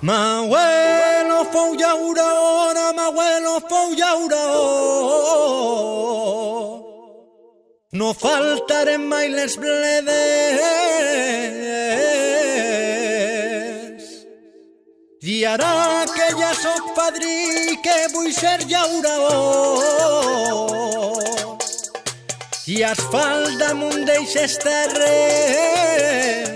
M'abuelo fou llaurona, m'abuelo fou llauró. No faltarem mai les bledes. I ara que ja soc padrí, que vull ser llauró. I asfalt damunt d'eixes terres.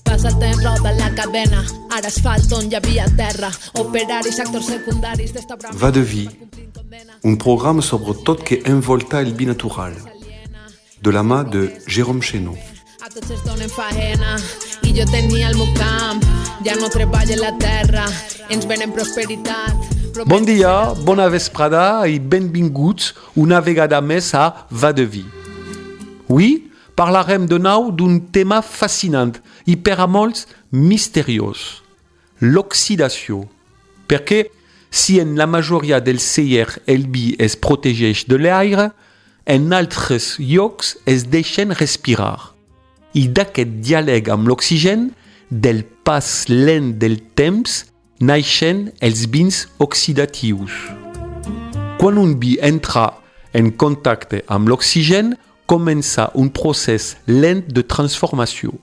Passa el temps, roda la cadena, ara asfalt on hi havia terra, operaris, actors secundaris d'esta brama. Va de vie, un programme sobre tot que envolta el binatural, de la mà de Jérôme Chénaud. A tots es donen faena, i jo tenia el meu camp, ja no treballo en la terra, ens venen prosperitat. Bon dia, bona vesprada i benvinguts una vegada més a Va de vie. Avui parlarem de nou d'un tema fascinant i per a molts misteriós, l'oxidació. Perquè si en la majoria dels cellers el vi es protegeix de l'aire, en altres llocs es deixen respirar. I d'aquest diàleg amb l'oxigen, del pas lent del temps, naixen els vins oxidatius. Quan un vi entra en contacte amb l'oxigen, comença un procés lent de transformació.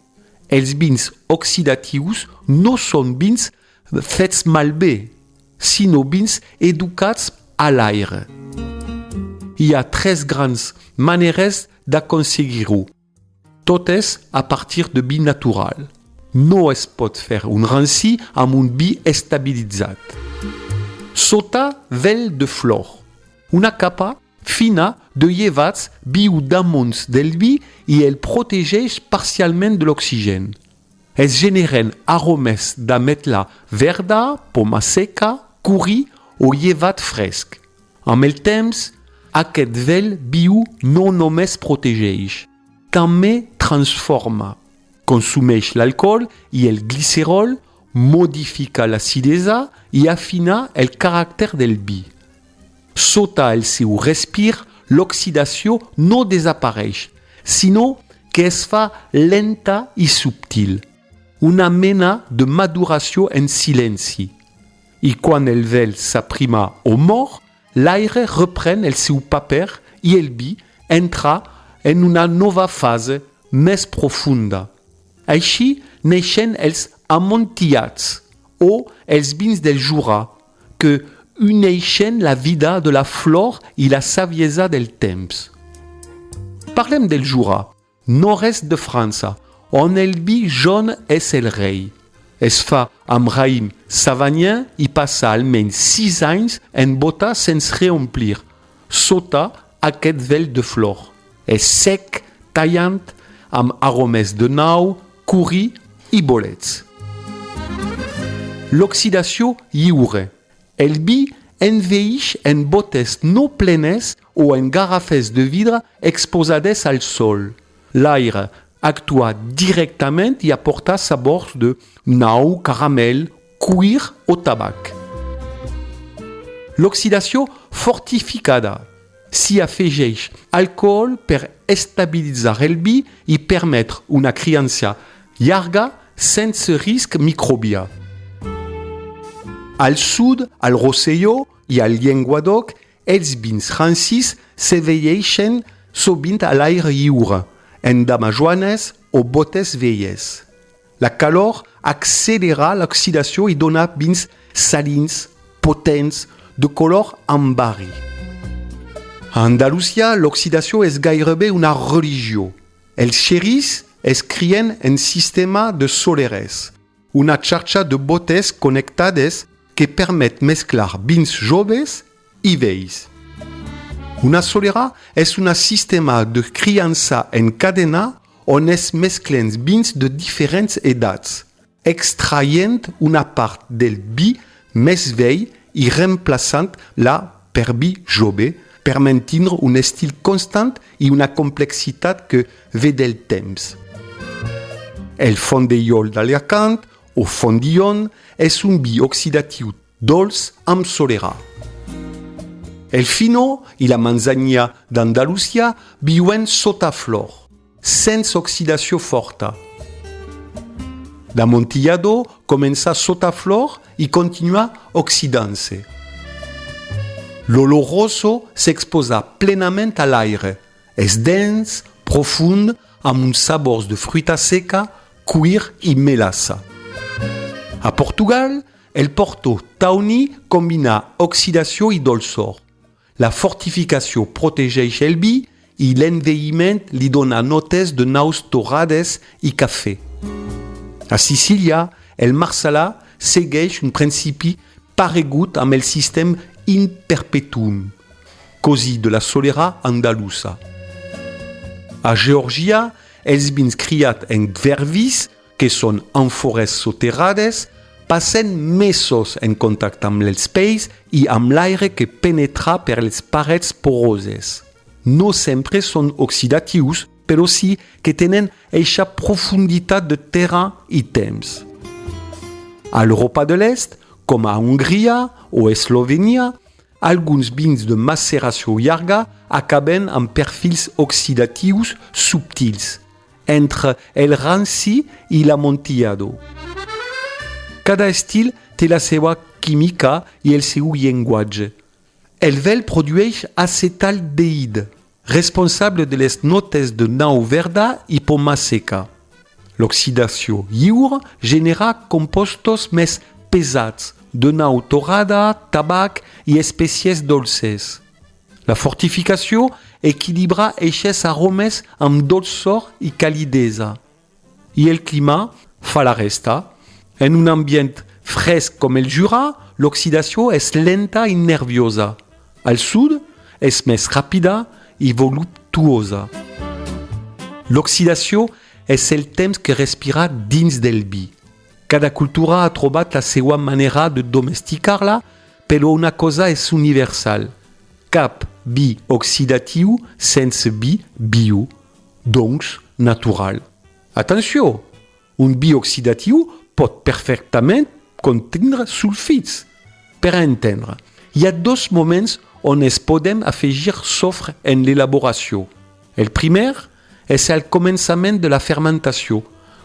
Els vins oxidatius no són vins fets malbé, sinó vins educats a l'aire. Hi ha tres grans maneres d'aconseguir-ho, totes a partir de vi natural. No es pot fer un ranci amb un vi estabilitzat. Sota vel de flor, una capa fina de llevats viu damunt del vi i el protegeix parcialment de l'oxigen. Es generen aromes d'ametla verda, poma seca, curri o llevat fresc. Amb el temps, aquest vel viu no només protegeix, també transforma. Consumeix l'alcool i el glicerol, modifica l'acidesa i afina el caràcter del vi. Sota el seu respir, l'oxidació no desapareix, sinó que es fa lenta i subtil, una mena de maduració en silenci. I quan el vel s'aprima o mor, l'aire reprèn el seu paper i el vi entra en una nova fase més profunda. Així neixen els amontillats o els vins del Jura, que uneixen la vida de la flor i la saviesa del temps. Parlem del Jura, nord-est de França, on el vi jaune és el rei. Es fa amb raïm savagnin i passa almenys 6 anys en bota sense reomplir, sota aquest vel de flor. És sec, tallant, amb aromes de nau, curri i bolets. L'oxidació lliure. El vi envelleix en botes no plenes o en garrafes de vidre exposades al sol. L'aire actua directament i aporta sabors de nau, caramel, cuir o tabac. L'oxidació fortificada. S'hi afegeix alcohol per estabilitzar el vi i permetre una criança llarga sense risc microbià. Al sud, al Rosselló i al Llenguadoc, els vins rancis s'envelleixen sovint a l'aire lliure, en damajoanes o botes velles. La calor accelera l'oxidació i dona vins salins, potents, de color ambari. A Andalusia, l'oxidació és gairebé una religió. Els xeris es crien en sistema de soleres, una xarxa de botes connectades que permet mesclar vins joves i vells. Una solera és un sistema de criança en cadena on es mesclen vins de diferents edats, extraient una part del vi més vell i reemplaçant-la per vi jove, per mantenir un estil constant i una complexitat que ve del temps. El fondellol d'Alacant o fondillon és un vi oxidatiu dolç amb solera. El fino i la manzanilla d'Andalusia viuen sota flor, sense oxidació forta. D'amontillado comença sota flor y continua oxidant-se. L'oloroso s'exposa plenament a l'aire. És dens, profund, amb uns sabors de fruita seca, cuir i melassa. A Portugal, el Porto Tawny combina oxidació i dolçor. La fortificació protegeix el vi i l'envelliment li dona notes de naus torrades i cafè. A Sicília, el Marsala segueix un principi paregut amb el sistema in perpetuum, così de la Solera andalusa. A Geòrgia, els vins criats en vervis, que són àmfores soterrades, passen mesos en contacte amb l'espai i amb l'aire que penetra per les parets poroses. No sempre són oxidatius, però sí que tenen eixa profunditat de terra i temps. A l'Europa de l'Est, com a Hongria o Eslovènia, alguns vins de maceració llarga acaben amb perfils oxidatius subtils, entre el ranci i l'amontillado. Cada estil té la seva química i el seu llenguatge. El vel produeix acetaldehid, responsable de les notes de nau verda i poma seca. L'oxidació lliure genera compostos més pesats, de nau torrada, tabac i espècies dolces. La fortificació equilibra eixes aromes amb dolçor i calidesa. I el clima fa la resta. En un ambient fresc com el Jura, l'oxidació és lenta i nerviosa. Al sud, és més ràpida i voluptuosa. L'oxidació és el temps que respira dins del vi. Cada cultura ha trobat la seva manera de domesticar-la, però una cosa és universal. Cap vi oxidatiu sense vi bio, doncs natural. Atenció, un vi oxidatiu pot perfectament contindre sulfits. Per entendre, hi ha dos moments on es podem afegir sofre en l'elaboració. El primer és al començament de la fermentació,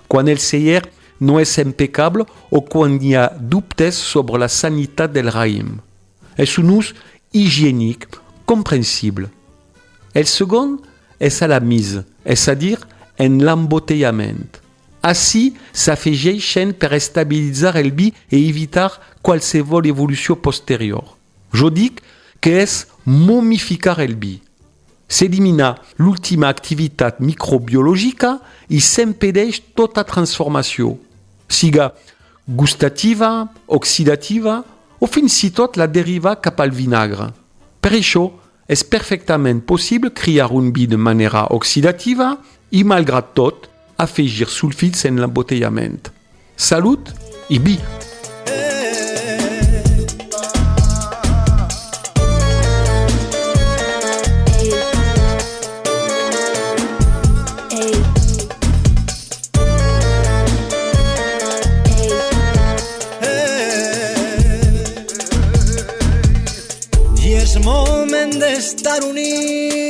quan el celler no és impecable o quan hi ha dubtes sobre la sanitat del raïm. És un ús higiènic, comprensible. El segon és a la mise, és a dir, en l'embotellament. Així s'afegeixen per estabilitzar el vi i evitar qualsevol evolució posterior. Jo dic que és momificar el vi. S'elimina l'última activitat microbiològica i s'impedeix tota transformació, siga gustativa, oxidativa o fins i tot la deriva cap al vinagre. Per això, és perfectament possible criar un vi de manera oxidativa i, malgrat tot, afegir sulfits en l'embotellament. Salut i vi! I és moment d'estar units